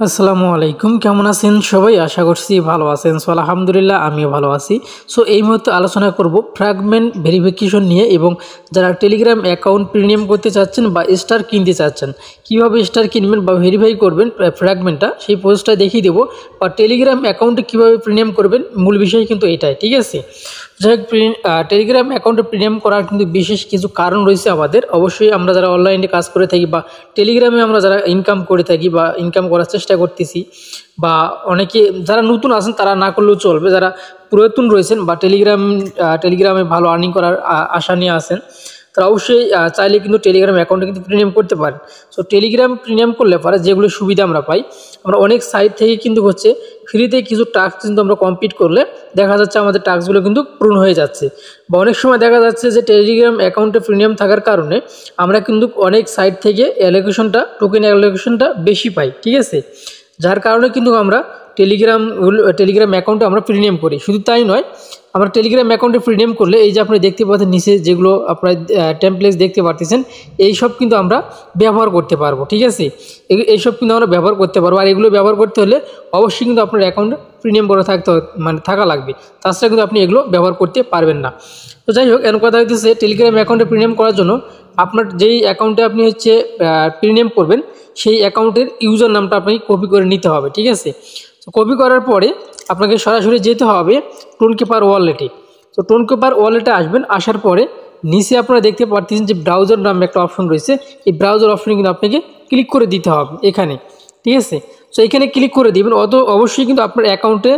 আসসালামু আলাইকুম, কেমন আছেন সবাই? আশা করছি ভালো আছেন। সো আলহামদুলিল্লাহ আমিও ভালো আছি। সো এই মুহূর্তে আলোচনা করব ফ্র্যাগমেন্ট ভেরিফিকেশন নিয়ে, এবং যারা টেলিগ্রাম অ্যাকাউন্ট প্রিমিয়াম করতে চাচ্ছেন বা স্টার কিনতে চাচ্ছেন, কীভাবে স্টার কিনবেন বা ভেরিফাই করবেন ফ্র্যাগমেন্টটা, সেই পোস্টটা দেখিয়ে দেবো। বা টেলিগ্রাম অ্যাকাউন্টে কীভাবে প্রিমিয়াম করবেন, মূল বিষয় কিন্তু এটাই, ঠিক আছে? যাই হোক, টেলিগ্রাম অ্যাকাউন্টে প্রিমিয়াম করার কিন্তু বিশেষ কিছু কারণ রয়েছে আমাদের। অবশ্যই আমরা যারা অনলাইনে কাজ করে থাকি বা টেলিগ্রামে আমরা যারা ইনকাম করে থাকি বা ইনকাম করার চেষ্টা করতেছি, বা অনেকে যারা নতুন আছেন তারা না করলেও চলবে, যারা পুরাতন রয়েছেন বা টেলিগ্রামে ভালো আর্নিং করার আশা নিয়ে আসেন, তারা অবশ্যই চাইলে কিন্তু টেলিগ্রাম অ্যাকাউন্টে কিন্তু প্রিমিয়াম করতে পারেন। সো টেলিগ্রাম প্রিমিয়াম করলে পরে যেগুলো সুবিধা আমরা পাই, আমরা অনেক সাইট থেকে কিন্তু হচ্ছে ফ্রিতে কিছু টাস্ক কিন্তু আমরা কমপ্লিট করলে দেখা যাচ্ছে আমাদের টাস্কগুলো কিন্তু পূরণ হয়ে যাচ্ছে। বা অনেক সময় দেখা যাচ্ছে যে টেলিগ্রাম অ্যাকাউন্টে প্রিমিয়াম থাকার কারণে আমরা কিন্তু অনেক সাইট থেকে টোকেন অ্যালোকেশনটা বেশি পাই, ঠিক আছে? যার কারণে কিন্তু আমরা টেলিগ্রাম অ্যাকাউন্টে আমরা প্রিমিয়াম করি। শুধু তাই নয়, আমরা টেলিগ্রাম অ্যাকাউন্টে প্রিমিয়াম করলে এই যে আপনি দেখতে পাচ্ছেন নিচে যেগুলো আপনার টেমপ্লেটস দেখতে পাচ্ছেন, এইসব কিন্তু আমরা ব্যবহার করতে পারবো, ঠিক আছে? এইসব কিন্তু আমরা ব্যবহার করতে পারবো। আর এগুলো ব্যবহার করতে হলে অবশ্যই কিন্তু আপনার অ্যাকাউন্টে প্রিমিয়াম করা থাকা লাগবে, তাছাড়া কিন্তু আপনি এগুলো ব্যবহার করতে পারবেন না। তো যাই হোক, এর কথা হচ্ছে টেলিগ্রাম অ্যাকাউন্টে প্রিমিয়াম করার জন্য আপনার যেই অ্যাকাউন্টে আপনি হচ্ছে প্রিমিয়াম করবেন, সেই অ্যাকাউন্টের ইউজার নামটা আপনাকে কপি করে নিতে হবে, ঠিক আছে? তো কপি করার পরে আপনাকে সরাসরি যেতে হবে টোনকিপার ওয়ালেটে। তো টোনকিপার ওয়ালেটে আসবেন, আসার পরে নিচে আপনারা দেখতে পাচ্ছেন যে ব্রাউজার নামে একটা অপশন রয়েছে। এই ব্রাউজার অপশনে কিন্তু আপনাকে ক্লিক করে দিতে হবে এখানে, ঠিক আছে? সো এখানে ক্লিক করে দিবেন। অবশ্যই কিন্তু আপনার অ্যাকাউন্টে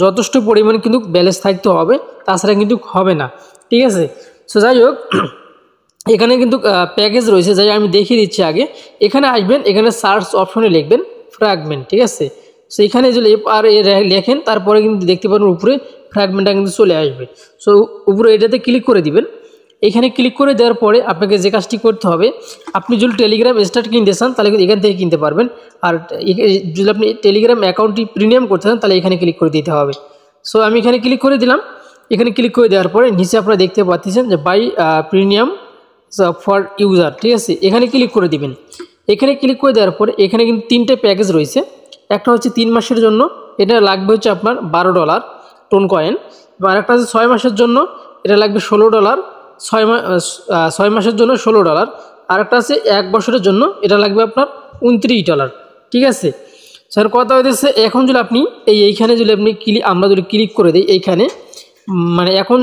যথেষ্ট পরিমাণ কিন্তু ব্যালেন্স থাকতে হবে, তাছাড়া কিন্তু হবে না, ঠিক আছে? সো যাই হোক, এখানে কিন্তু প্যাকেজ রয়েছে, যাই আমি দেখিয়ে দিচ্ছি আগে। এখানে আসবেন, এখানে সার্চ অপশনে লিখবেন ফ্র্যাগমেন্ট, ঠিক আছে? সো এখানে যদি লেখেন, তারপরে কিন্তু দেখতে পাবেন উপরে ফ্র্যাগমেন্টটা কিন্তু চলে আসবে। সো উপরে এটাতে ক্লিক করে দিবেন। এখানে ক্লিক করে দেওয়ার পরে আপনাকে যে কাজটি করতে হবে, আপনি যদি টেলিগ্রাম স্টার্ট কিনতে চান তাহলে কিন্তু এখান থেকে কিনতে পারবেন। আর যদি আপনি টেলিগ্রাম অ্যাকাউন্টটি প্রিমিয়াম করতে চান তাহলে এখানে ক্লিক করে দিতে হবে। সো আমি এখানে ক্লিক করে দিলাম। এখানে ক্লিক করে দেওয়ার পরে নিচে আপনারা দেখতে পাচ্ছেন যে বাই প্রিমিয়াম ফর ইউজার, ঠিক আছে? এখানে ক্লিক করে দিবেন। এখানে ক্লিক করে দেওয়ার পরে এখানে কিন্তু তিনটে প্যাকেজ রয়েছে। একটা হচ্ছে 3 মাসের জন্য, এটা লাগবে হচ্ছে আপনার $12 টোন কয়েন। এবং আরেকটা হচ্ছে 6 মাসের জন্য, এটা লাগবে $16, 6 মাসের জন্য $16। আরেকটা আছে 1 বছরের জন্য, এটা লাগবে আপনার $29, ঠিক আছে? স্যার কথা হইতেছে, এখন যদি আপনি এইখানে যদি আমরা যদি ক্লিক করে দিই এইখানে, মানে এখন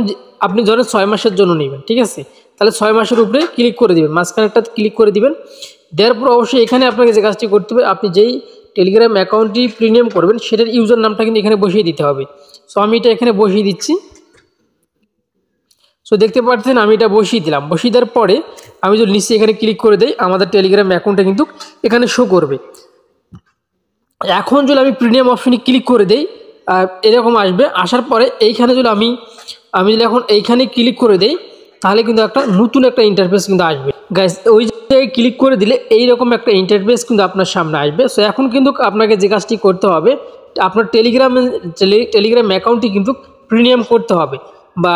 আপনি ধরেন 6 মাসের জন্য নেবেন, ঠিক আছে? তাহলে 6 মাসের উপরে ক্লিক করে দিবেন, মাঝখানে একটা ক্লিক করে দিবেন। দেওয়ার পর অবশ্যই এখানে আপনাকে যে কাজটি করতে হবে, আপনি যেই টেলিগ্রাম অ্যাকাউন্টটি প্রিমিয়াম করবেন সেটার ইউজার নামটা কিন্তু এখানে বসিয়ে দিতে হবে। সো আমি এটা এখানে বসিয়ে দিচ্ছি। সো দেখতে পাচ্ছেন আমি এটা বসিয়ে দিলাম। বসিয়ে দেওয়ার পরে আমি যদি নিচে এখানে ক্লিক করে দিই, আমাদের টেলিগ্রাম অ্যাকাউন্টটা কিন্তু এখানে শো করবে। এখন যদি আমি প্রিমিয়াম অপশনে ক্লিক করে দিই, এরকম আসবে। আসার পরে এইখানে যদি আমি যদি এখন এইখানে ক্লিক করে দিই, তাহলে কিন্তু নতুন একটা ইন্টারফেস কিন্তু আসবে। গাইস, ওই জায়গায় ক্লিক করে দিলে এইরকম একটা ইন্টারফেস কিন্তু আপনার সামনে আসবে। সো এখন কিন্তু আপনাকে যে কাজটি করতে হবে, আপনার টেলিগ্রাম অ্যাকাউন্টটি কিন্তু প্রিমিয়াম করতে হবে, বা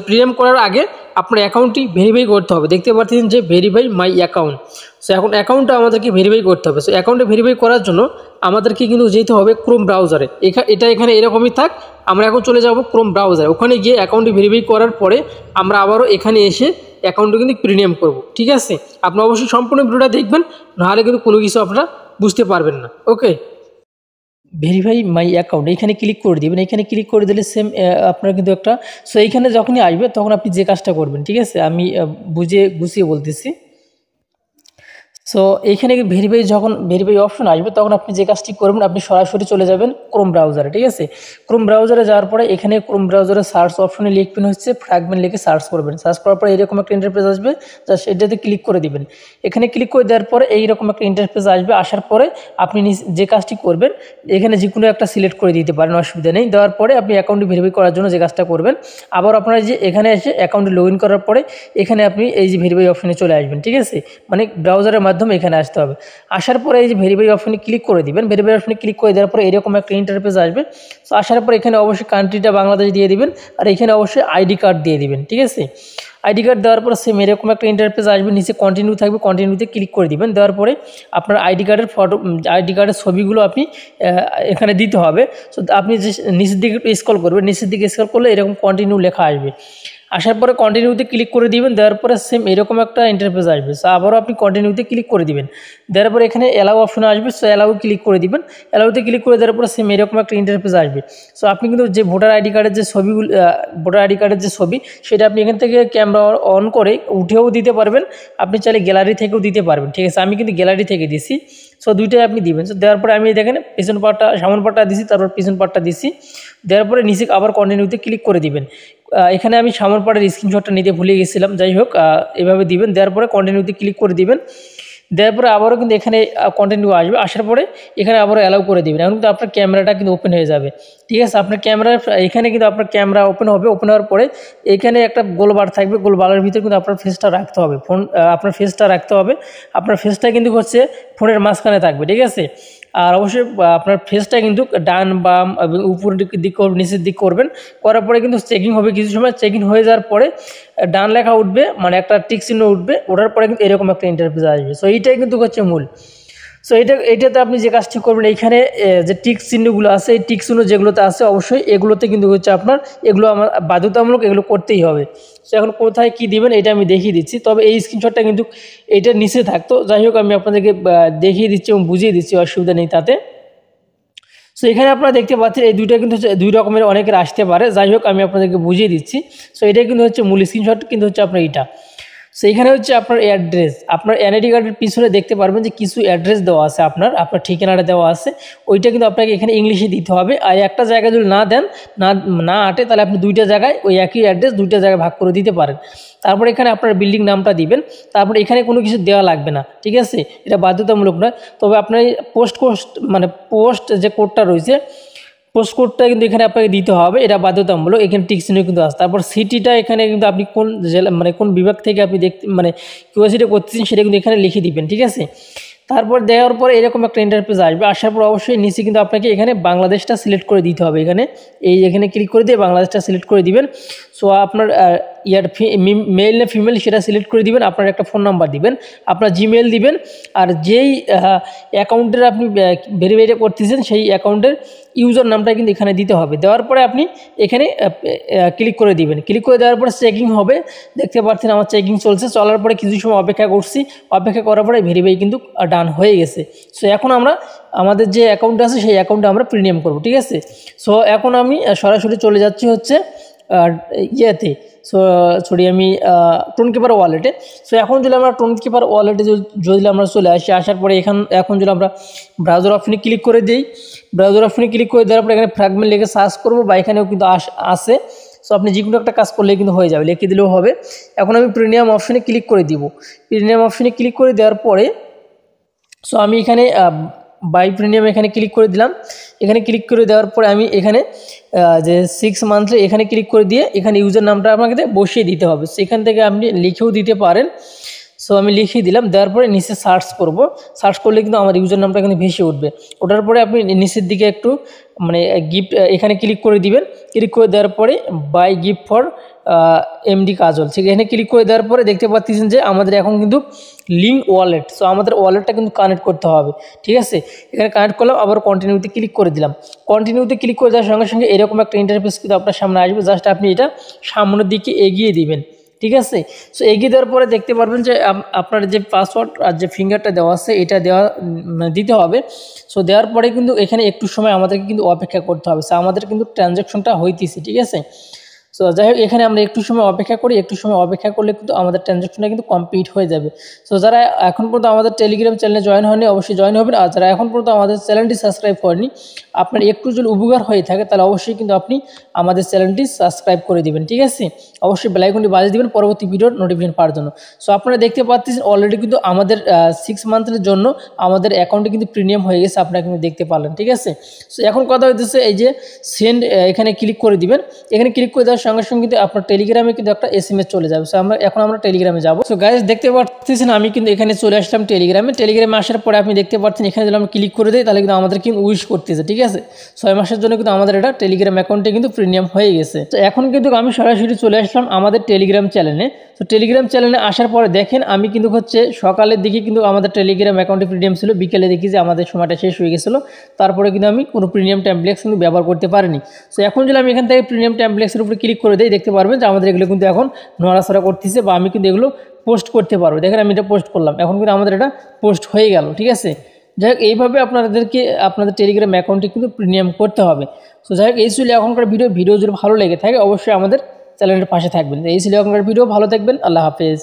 প্রিমিয়াম করার আগে আপনার অ্যাকাউন্টটি ভেরিফাই করতে হবে। দেখতে পাচ্ছেন যে ভেরিফাই মাই অ্যাকাউন্ট। সো এখন অ্যাকাউন্টটা আমাদেরকে ভেরিফাই করতে হবে। সো অ্যাকাউন্টে ভেরিফাই করার জন্য আমাদেরকে কিন্তু যেতে হবে ক্রোম ব্রাউজারে। এটা এখানে এরকমই থাক, আমরা এখন চলে যাব ক্রোম ব্রাউজারে। ওখানে গিয়ে অ্যাকাউন্টটি ভেরিফাই করার পরে আমরা আবারও এখানে এসে অ্যাকাউন্টটি কিন্তু প্রিমিয়াম করব, ঠিক আছে? আপনি অবশ্যই সম্পূর্ণ ভিডিওটা দেখবেন, নাহলে কিন্তু কোনো কিছু আপনারা বুঝতে পারবেন না। ওকে, ভেরিফাই মাই অ্যাকাউন্ট এখানে ক্লিক করে দিবেন। এখানে ক্লিক করে দিলে সেম আপনারা কিন্তু সো এইখানে যখনই আসবে তখন আপনি যে কাজটা করবেন, ঠিক আছে? আমি গুছিয়ে বলতেছি। সো এইখানে যখন ভেরিফাই অপশন আসবে তখন আপনি যে কাজটি করবেন, আপনি সরাসরি চলে যাবেন ক্রোম ব্রাউজারে, ঠিক আছে? ক্রোম ব্রাউজারে যাওয়ার পরে এখানে ক্রোম ব্রাউজারে সার্চ অপশনে লিখবেন হচ্ছে ফ্র্যাগমেন্ট, লিখে সার্চ করবেন। সার্চ করার পরে এরকম একটা ইন্টারফেস আসবে, জাস্ট এটাতে ক্লিক করে দিবেন। এখানে ক্লিক করে দেওয়ার পরে এইরকম একটা ইন্টারফেস আসবে। আসার পরে আপনি যে কাজটি করবেন, এখানে যে কোনো একটা সিলেক্ট করে দিতে পারেন, অসুবিধা নেই। দেওয়ার পরে আপনি অ্যাকাউন্টটি ভেরিফাই করার জন্য যে কাজটা করবেন, আবার আপনারা যে এখানে এসে অ্যাকাউন্টে লগ ইন করার পরে এখানে আপনি এই যে ভেরিফাই অপশনে চলে আসবেন, ঠিক আছে? মানে ব্রাউজারের মাধ্যমে এখানে আসতে হবে। আসার পরে এই যে ভেরিফাই অপশনে ক্লিক করে দিবেন। ভেরিফাই অপশনে ক্লিক করে দেওয়ার পরে এরকম একটা ইন্টারফেস আসবে। সো আসার পরে এখানে অবশ্যই কান্ট্রিটা বাংলাদেশ দিয়ে দিবেন, আর এখানে অবশ্যই আইডি কার্ড দিয়ে দিবেন, ঠিক আছে? আইডি কার্ড দেওয়ার পরে সেম এরকম একটা ইন্টারফেস আসবে, নিচে কন্টিনিউ থাকবে, কন্টিনিউতে ক্লিক করে দিবেন। দেওয়ার পরে আপনার আইডি কার্ডের ছবিগুলো আপনি এখানে দিতে হবে। সো আপনি যে নিচের দিকে একটু স্ক্রল করবেন, নিচের দিকে স্ক্রল করলে এরকম কন্টিনিউ লেখা আসবে। আসার পরে কন্টিনিউতে ক্লিক করে দিবেন। দেওয়ার পরে সেম এরকম একটা ইন্টারফেস আসবে। সো আবারও আপনি কন্টিনিউতে ক্লিক করে দিবেন। দেওয়ার পরে এখানে অ্যালাউ অপশন আসবে। সো অ্যালাউ ক্লিক করে দিবেন। অ্যালাউতে ক্লিক করে দেওয়ার পরে সেম এরকম একটা ইন্টারফেস আসবে। সো আপনি কিন্তু যে ভোটার আইডি কার্ডের যে ছবি সেটা আপনি এখান থেকে ক্যামেরা অন করে উঠেও দিতে পারবেন, আপনি চাইলে গ্যালারি থেকেও দিতে পারবেন। ঠিক আছে, আমি কিন্তু গ্যালারি থেকে দিছি। সো দুইটাই আপনি দিবেন। সো দেওয়ার পরে আমি দেখেন পিছন পার্টটা সামন পার্টটা দিছি, তারপর পিছন পার্টটা দিছি। দেওয়ার পরে নিচে আবার কন্টিনিউতে ক্লিক করে দিবেন। এখানে আমি সামন পার্টের স্ক্রিনশটটা নিতে ভুলে গেছিলাম, যাই হোক এভাবে দিবেন। দেওয়ার পরে কন্টিনিউতে ক্লিক করে দিবেন। দেওয়ার পরে আবারও কিন্তু এখানে কন্টিনিউ আসবে। আসার পরে এখানে আবারও অ্যালাউ করে দেবেন। এখন কিন্তু আপনার ক্যামেরাটা কিন্তু ওপেন হয়ে যাবে। ঠিক আছে, আপনার এখানে কিন্তু আপনার ক্যামেরা ওপেন হবে। ওপেন হওয়ার পরে এখানে একটা গোল বার থাকবে, গোল বারের ভিতরে কিন্তু আপনার ফেসটা রাখতে হবে। আপনার ফেসটা রাখতে হবে। আপনার ফেসটা কিন্তু হচ্ছে ফোনের মাঝখানে থাকবে। ঠিক আছে, আর অবশ্যই আপনার ফেসটা কিন্তু ডান বাম উপরের দিক নিচের দিক করবেন। করার পরে কিন্তু চেকিং হবে, কিছু সময় চেকিং হয়ে যাওয়ার পরে ডান লেখা উঠবে, মানে একটা টিক চিহ্ন উঠবে। ওঠার পরে কিন্তু এরকম একটা ইন্টারফেস আসবে। সো এইটাই কিন্তু হচ্ছে মূল। সো এইটাতে আপনি যে কাজটি করবেন, এইখানে যে টিক চিহ্নগুলো আছে, এই টিক চিহ্ন যেগুলোতে আছে অবশ্যই এগুলোতে কিন্তু হচ্ছে আপনার এগুলো আমার বাধ্যতামূলক, এগুলো করতেই হবে। সো এখন কোথায় কি দিবেন এটা আমি দেখিয়ে দিচ্ছি, তবে এই স্ক্রিনশটটা কিন্তু এইটার নিচে থাকতো। যাই হোক আমি আপনাদেরকে দেখিয়ে দিচ্ছি এবং বুঝিয়ে দিচ্ছি, অসুবিধা নেই তাতে। সো এখানে আপনারা দেখতে পাচ্ছেন এই দুইটা কিন্তু দুই রকমের অনেকের আসতে পারে। যাই হোক আমি আপনাদেরকে বুঝিয়ে দিচ্ছি। সো এটাই কিন্তু হচ্ছে মূল স্ক্রিনশট, কিন্তু হচ্ছে আপনার এইটা। সো এখানে হচ্ছে আপনার অ্যাড্রেস, আপনার এনআইডি কার্ডের পিছনে দেখতে পারবেন যে কিছু অ্যাড্রেস দেওয়া আছে, আপনার ঠিকানাটা দেওয়া আছে। ওইটা কিন্তু আপনাকে এখানে ইংলিশে দিতে হবে। আর একটা জায়গায় যদি না দেন, না আটে, তাহলে আপনি দুইটা জায়গায় ওই একই অ্যাড্রেস দুইটা জায়গায় ভাগ করে দিতে পারেন। তারপরে এখানে আপনার বিল্ডিং নামটা দিবেন। তারপরে এখানে কোনো কিছু দেওয়া লাগবে না। ঠিক আছে, এটা বাধ্যতামূলক নয়। তবে আপনার পোস্ট যে কোডটা রয়েছে, পোস্ট কোডটা কিন্তু এখানে আপনাকে দিতে হবে, এটা বাধ্যতামূলক। এখানে টিক চিহ্ন কিন্তু আছে। তারপর সিটিটা এখানে কিন্তু আপনি কোন জেলা, মানে কোন বিভাগ থেকে আপনি কিউআইসিটা করতেছেন সেটা কিন্তু এখানে লিখে দিবেন। ঠিক আছে, তারপর দেওয়ার পরে এরকম একটা ইন্টারফেস আসবে। আসার পর অবশ্যই নিচে কিন্তু আপনাকে এখানে বাংলাদেশটা সিলেক্ট করে দিতে হবে। এখানে ক্লিক করে দিয়ে বাংলাদেশটা সিলেক্ট করে দিবেন। সো আপনার মেল না ফিমেল সেটা সিলেক্ট করে দিবেন। আপনার একটা ফোন নাম্বার দিবেন, আপনার জিমেল দিবেন, আর যেই অ্যাকাউন্টের আপনি ভেরিফাই করতেছেন সেই অ্যাকাউন্টের ইউজার নামটা কিন্তু এখানে দিতে হবে। দেওয়ার পরে আপনি এখানে ক্লিক করে দিবেন। ক্লিক করে দেওয়ার পরে চেকিং হবে, দেখতে পাচ্ছেন আমার চেকিং চলছে। চলার পরে কিছু সময় অপেক্ষা করছি, অপেক্ষা করার পরে ভেরিফাই কিন্তু ডান হয়ে গেছে। সো এখন আমরা আমাদের যে অ্যাকাউন্ট আছে সেই অ্যাকাউন্টে আমরা প্রিমিয়াম করব। ঠিক আছে, সো এখন আমি সরাসরি চলে যাচ্ছি হচ্ছে আমি টোনকিপার ওয়ালেটে। সো এখন যদি আমরা টোনকিপার ওয়ালেটে যদি আমরা চলে আসি, আসার পরে এখন যদি আমরা ব্রাউজার অপশনে ক্লিক করে দিই, ব্রাউজার অপশনে ক্লিক করে দেওয়ার পরে এখানে ফ্র্যাগমেন্ট লিখে সার্চ করবো, বা এখানেও কিন্তু আসে। সো আপনি যে কোনো একটা কাজ করলে কিন্তু হয়ে যাবে, লিখে দিলেও হবে। এখন আমি প্রিমিয়াম অপশনে ক্লিক করে দিব। প্রিমিয়াম অপশনে ক্লিক করে দেওয়ার পরে সো আমি এখানে বাই প্রিমিয়াম এখানে ক্লিক করে দিলাম। এখানে ক্লিক করে দেওয়ার পরে আমি এখানে যে 6 মান্থলি এখানে ক্লিক করে দিয়ে এখানে ইউজার নামটা আপনাকে বসিয়ে দিতে হবে। সেখান থেকে আপনি লিখেও দিতে পারেন। সো আমি লিখিয়ে দিলাম। দেওয়ার পরে নিচে সার্চ করব, সার্চ করলে কিন্তু আমার ইউজার নামটা কিন্তু ভেসে উঠবে। ওঠার পরে আপনি নিচের দিকে একটু গিফট এখানে ক্লিক করে দিবেন। ক্লিক করে দেওয়ার পরে বাই গিফট ফর এমডি কাজল, ঠিক এখানে ক্লিক করে দেওয়ার পরে দেখতে পাচ্ছেন যে আমাদের এখন কিন্তু লিঙ্ক ওয়ালেট। সো আমাদের ওয়ালেটটা কিন্তু কানেক্ট করতে হবে। ঠিক আছে, এখানে কানেক্ট করলাম, আবার কন্টিনিউতে ক্লিক করে দিলাম। কন্টিনিউতে ক্লিক করে দেওয়ার সঙ্গে সঙ্গে এরকম একটা ইন্টারফেস কিন্তু আপনার সামনে আসবে। জাস্ট আপনি এটা সামনের দিকে এগিয়ে দিবেন। ঠিক আছে, সো এগিয়ে দেওয়ার পরে দেখতে পারবেন যে আপনার যে পাসওয়ার্ড আর যে ফিঙ্গারটা দেওয়া আছে এটা দিতে হবে। সো দেওয়ার পরে কিন্তু এখানে একটু সময় আমাদেরকে কিন্তু অপেক্ষা করতে হবে। সো আমাদের কিন্তু ট্রানজ্যাকশনটা হইতেছে। ঠিক আছে, সো যাই হোক এখানে আমরা একটু সময় অপেক্ষা করি। একটু সময় অপেক্ষা করলে কিন্তু আমাদের ট্রানজ্যাকশনটা কিন্তু কমপ্লিট হয়ে যাবে। সো যারা এখন পর্যন্ত আমাদের টেলিগ্রাম চ্যানেলে জয়েন হয়নি অবশ্যই জয়েন হবেন। আর যারা এখন পর্যন্ত আমাদের চ্যানেলটি সাবস্ক্রাইব করেনি, আপনার একটু যদি উপকার হয়ে থাকে তাহলে অবশ্যই কিন্তু আপনি আমাদের চ্যানেলটি সাবস্ক্রাইব করে দিবেন। ঠিক আছে, অবশ্যই বেল আইকনটি বাজিয়ে দিবেন পরবর্তী ভিডিওর নোটিফিকেশন পাওয়ার জন্য। সো আপনারা দেখতে পাচ্ছেন অলরেডি কিন্তু আমাদের 6 মান্থের জন্য আমাদের অ্যাকাউন্টে কিন্তু প্রিমিয়াম হয়ে গেছে, আপনারা কিন্তু দেখতে পারলেন। ঠিক আছে, সো এখন কথা হইতেছে এই যে সেন্ড এখানে ক্লিক করে দিবেন। এখানে ক্লিক করে দেওয়ার সঙ্গে সঙ্গে কিন্তু আপনার টেলিগ্রামে কিন্তু একটা SMS চলে যাবে। সো এখন আমরা টেলিগ্রামে যাবো। সো গাইস দেখতে পাচ্ছেন আমি কিন্তু এখানে চলে আসলাম টেলিগ্রামে আসার পরে আপনি দেখতে পাচ্ছেন এখানে যদি আমি ক্লিক করে দিই তাহলে কিন্তু আমাদের কিন্তু উইশ করতেছে, ঠিক আছে। 6 মাসের জন্য কিন্তু আমাদের এটা টেলিগ্রাম অ্যাকাউন্টে কিন্তু প্রিমিয়াম হয়ে গেছে। তো এখন কিন্তু আমি সরাসরি চলে আসলাম আমাদের টেলিগ্রাম চ্যানেলে। তো টেলিগ্রাম চ্যানেলে আসার পরে দেখেন আমি কিন্তু সকালের দিকে কিন্তু আমাদের টেলিগ্রাম অ্যাকাউন্টে প্রিমিয়াম ছিল, বিকেলে দেখি যে আমাদের সময়টা শেষ হয়ে গেছিলো, তারপরে কিন্তু আমি কোনো প্রিমিয়াম টেমপ্লেক্স কিন্তু ব্যবহার করতে পারিনি। সো এখন যদি আমি এখান থেকে প্রিমিয়াম টেমপ্লেক্সের উপরে ক্লিক করে দিই দেখতে পারবেন যে আমাদের এগুলো কিন্তু এখন নড়াচড়া করতেছে বা আমি কিন্তু এগুলো পোস্ট করতে পারবো। দেখেন আমি এটা পোস্ট করলাম, এখন কিন্তু আমাদের এটা পোস্ট হয়ে গেল, ঠিক আছে। যাই হোক এইভাবে আপনাদের টেলিগ্রাম অ্যাকাউন্টটি কিন্তু প্রিমিয়াম করতে হবে। সো যাই হোক এই ছিল এখনকার ভিডিও যদি ভালো লেগে থাকে অবশ্যই আমাদের চ্যানেলের পাশে থাকবেন। এই ছিল এখনকার ভিডিও, ভালো থাকবেন, আল্লাহ হাফেজ।